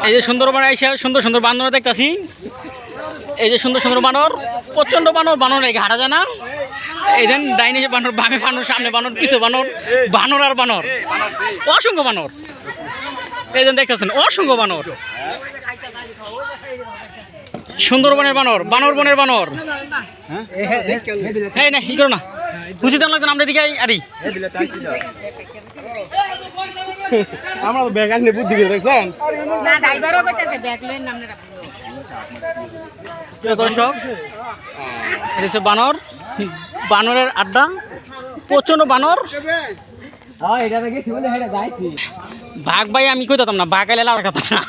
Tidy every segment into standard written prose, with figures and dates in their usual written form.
এই যে সুন্দরবনে এসে সুন্দর সুন্দর বানর দেখতাছি। এই যে সুন্দর সুন্দর বানর, প্রচন্ড বানর, বানর এই হাঁটা যায় না। এই দেন ডাইনে বানর, বামে বানর, সামনে বানর, পিছে বানর, বানর আর বানর, অসংখ্য বানর। এই দেন দেখতেছেন অসংখ্য বানর, সুন্দরবনের বানর, বানর বনের বানর। হ্যাঁ না ই করো না, বুঝি দেন লাগবে আমরা দিকে আরি। আমরা তো ব্যাগ আনলে বুদ্ধি করে দেখছেন না ড্রাইভারও বেটাতে ব্যাগ লইন নামনে দর্শক, এটা হচ্ছে বানর, বানরের আড্ডা, প্রচন্ড বানর। বাঘ ভাই আমি কই দিতাম না, বাঘ এলে লাউড়া খাতাম না,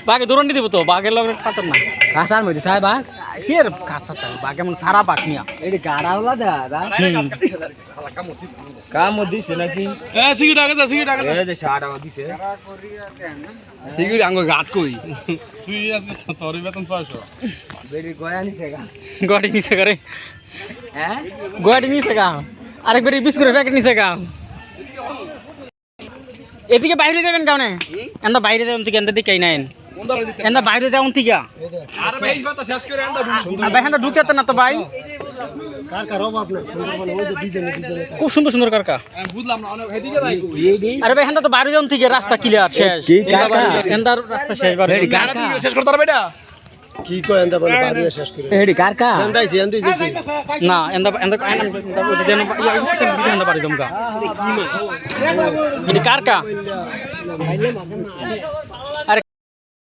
বাঘে দৌড়ানি দিব তো, বাঘের লগে পাতাম না। কাঁচার মধ্যে চাই বাঘ কি আর কাঁচা থাকে বাঘ, এমন সারা বাঘ নিয়া এটি গাড়াওলা দাদা কাম দিছে নাকি সিগারেট আগে যা, সিগারেট আগে এই যে শাড়া দিছে সিগারেট আঙ্গ ঘাট কই তুই আজকে তোর বেতন 600 বেড়ি গয়া নিছে গা গড়ি নিচে করে, হ্যাঁ গড়ি নিচে গা, আরেকবার বিস্কুটের প্যাকেট নিচে গা। এদিকে বাইরে যাবেন কারণে এন্দা বাইরে যাবেন থেকে এন্দা দিকে নাইন, এন্দা বাইরে যাবেন থেকে আরে ভাই কথা শেষ করে আন্ডা আর ভাই এন্দা ঢুকতে না তো ভাই। খুব সুন্দর সুন্দর কারকা, বুঝলাম না অনেক এদিকে যাই আরে ভাই এন্দা তো বাইরে যাবেন থেকে রাস্তা ক্লিয়ার শেষ, কি কাকা এন্দার রাস্তা শেষ বারে গাড়ি তুমি শেষ করতে পারবে এটা কি কয় এন্দা বলে বাড়ি শেষ করে এটি কাকা এন্দাইছি এন্দাই যেতে না এন্দা এন্দা এন্দা বাড়ি জমকা এটি কারকা